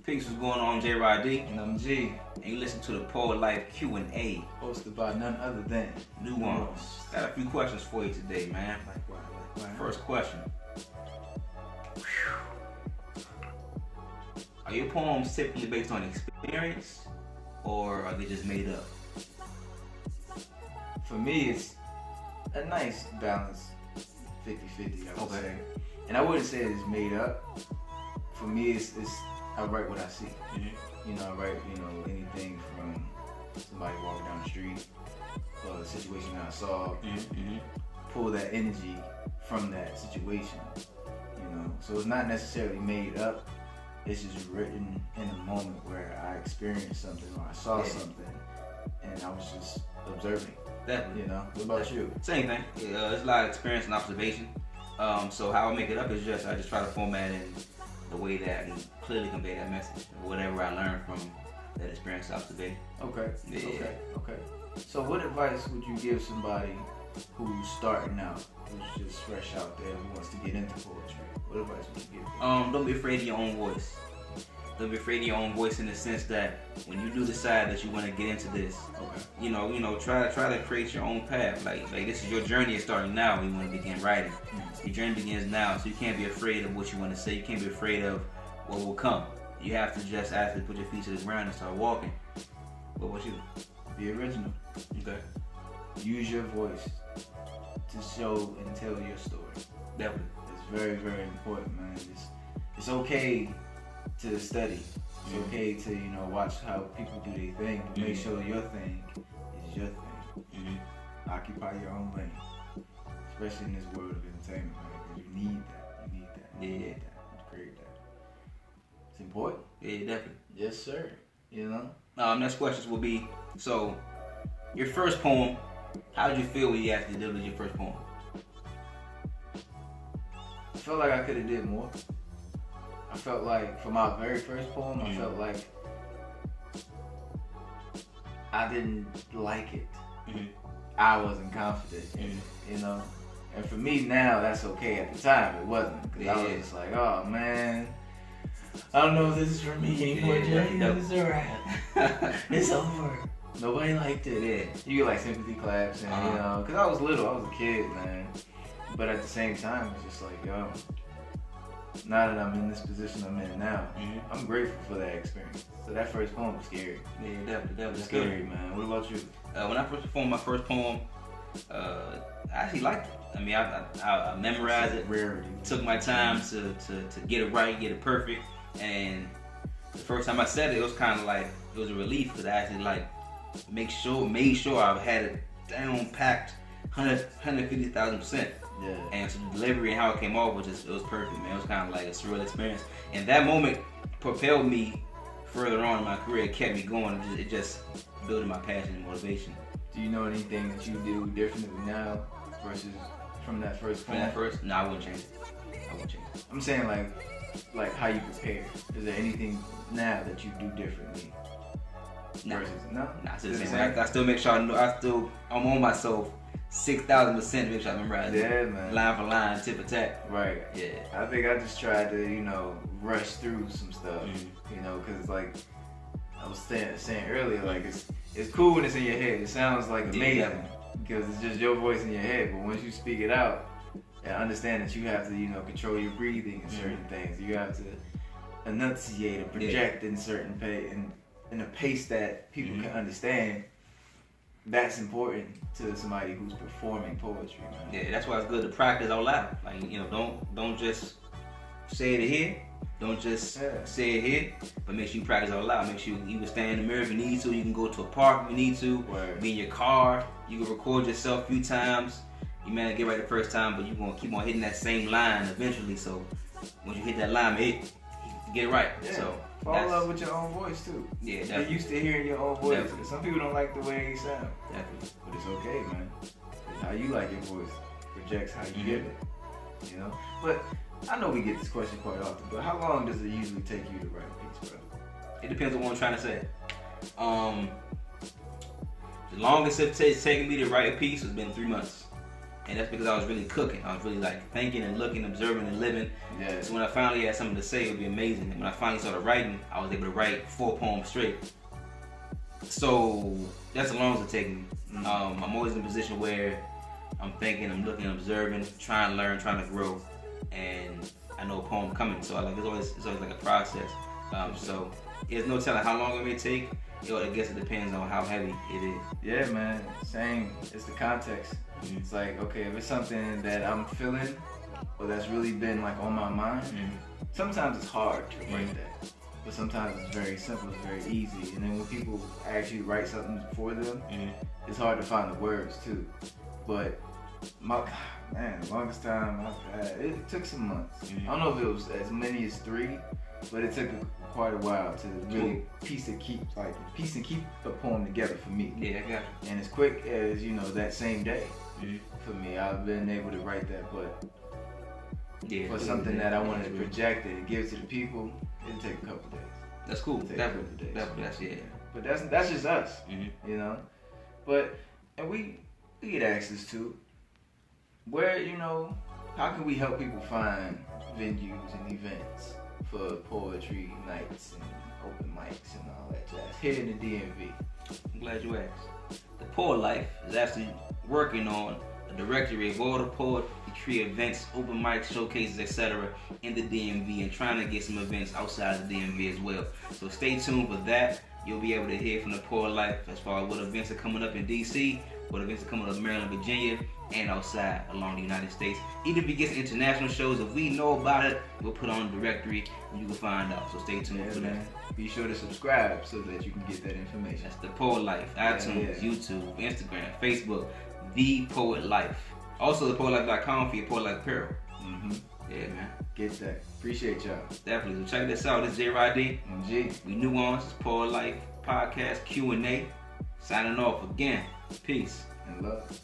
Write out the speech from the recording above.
Peace, what's going on? J-Rod D. And I'm G, And you listen to the Poet Life Q&A. hosted by none other than Nuance. Got a few questions for you today, man. First question. Are your poems typically based on experience, or are they just made up? For me, it's a nice balance, 50-50, I would Okay. say. And I wouldn't say it's made up. For me, it's I write what I see. Mm-hmm. You know, I write, anything from somebody walking down the street, or a situation that I saw, Mm-hmm. pull that energy from that situation. So it's not necessarily made up. It's just written in a moment where I experienced something or I saw something, and I was just observing. Definitely. What about you? Same thing. It's a lot of experience and observation. So how I make it up is I just try to format it in the way that I can clearly convey that message, whatever I learned from that experience observation. Okay. Yeah. Okay. So what advice would you give somebody who's starting out, who's just fresh out there, who wants to get into poetry? What advice would you give them? Don't be afraid of your own voice. Don't be afraid of your own voice in the sense that when you do decide that you want to get into this, Okay. try to create your own path. Like this is your journey is starting now. You want to begin writing. Your journey begins now, so you can't be afraid of what you want to say. You can't be afraid of what will come. You have to just actually put your feet to the ground and start walking. What about you? Be original. Okay. Use your voice to show and tell your story. Definitely. It's very, very important, man. It's okay to study. It's okay to, watch how people do their thing, but make sure your thing is your thing. Occupy your own lane. Especially in this world of entertainment, man. 'Cause you need that. You need that to create that. It's important. Yeah, definitely. Yes, sir. Next questions will be, so your first poem, how did you feel when you actually delivered your first poem? I felt like I could have did more. I felt like for my very first poem, I felt like I didn't like it. I wasn't confident in it, And for me now, that's okay. At the time, it wasn't. Because I was just like, oh man, I don't know if this is for me anymore, Jay. It's alright. It's over. Nobody liked it. Yeah. You get like sympathy claps and, because I was little, I was a kid, man. But at the same time, it's just like, yo, now that I'm in this position I'm in now, I'm grateful for that experience. So that first poem was scary. Yeah, definitely. Scary, man. What about you? When I first performed my first poem, I actually liked it. I mean, I memorized it. Rarity. Took my time to get it right, get it perfect. And the first time I said it, it was kind of like, it was a relief because I actually made sure I had it down packed 150,000%. Yeah. And so the delivery and how it came off it was perfect, man. It was kind of like a surreal experience. And that moment propelled me further on in my career. It kept me going. It just building my passion and motivation. Do you know anything that you do differently now versus from that first poem? No, I wouldn't change it. I'm saying like how you prepare. Is there anything now that you do differently? No. Versus no? Nah, it's the same. I still make sure I'm on myself 6,000% to make sure I memorize it. Yeah, man. Line for line, tip for tap. Right. Yeah. I think I just tried to, rush through some stuff. Because like I was saying earlier, like it's cool when it's in your head. It sounds like amazing because it's just your voice in your head. But once you speak it out and understand that you have to, control your breathing and certain things, you have to enunciate and project in certain in a pace that people can understand. That's important to somebody who's performing poetry, man. Yeah, that's why it's good to practice out loud. Like, don't just say it here. Don't just say it here, but make sure you practice out loud. Make sure you can stand in the mirror if you need to. You can go to a park if you need to. Word. Be in your car. You can record yourself a few times. You may not get right the first time, but you're going to keep on hitting that same line eventually. So once you hit that line, you get it right. Yeah. So fall in love with your own voice too. Yeah, Get definitely. used to hearing your own voice. Definitely. Some people don't like the way you sound, Definitely. but it's okay, man. It's how you like your voice projects how you give it. But I know we get this question quite often. But how long does it usually take you to write a piece, bro? It depends on what I'm trying to say. The longest it's taken me to write a piece has been 3 months. And that's because I was really cooking. I was really like thinking and looking, observing and living. Yeah. So when I finally had something to say, it would be amazing. And when I finally started writing, I was able to write 4 poems straight. So that's as long as it takes me. I'm always in a position where I'm thinking, I'm looking, observing, trying to learn, trying to grow, and I know a poem coming. So it's always like a process. So there's no telling how long it may take. I guess it depends on how heavy it is. Yeah, man. Same. It's the context. It's like, okay, if it's something that I'm feeling or that's really been like on my mind, sometimes it's hard to write that. But sometimes it's very simple, it's very easy. And then when people actually write something for them, it's hard to find the words too. But the longest time I've had, it took some months. I don't know if it was as many as 3, but it took quite a while to really piece and keep a poem together for me. Yeah, I got it. And as quick as, that same day for me, I've been able to write that. But for something that I wanted to project and give to the people, it'll take a couple days. That's cool. Definitely. That's But that's just us, But and we get asked this too. Where how can we help people find venues and events for poetry nights and open mics and all that jazz here in the DMV? I'm glad you asked. The Poet Life is actually working on a directory of all the poetry events, open mics, showcases, etc. in the DMV, and trying to get some events outside the DMV as well. So stay tuned for that. You'll be able to hear from the Poet Life as far as what events are coming up in DC, what events are coming up in Maryland, Virginia, and outside along the United States. Even if we get international shows, if we know about it, we'll put on the directory and you can find out. So stay tuned for that. Be sure to subscribe so that you can get that information. That's the Poet Life. iTunes, YouTube, Instagram, Facebook, The Poet Life. Also, thepoetlife.com for your Poet Life apparel. Yeah, man. Get that. Appreciate y'all. Definitely. So check this out. This is J-Rod-D. G. We Nuance. It's Poet Life Podcast Q&A. Signing off again. Peace. And love.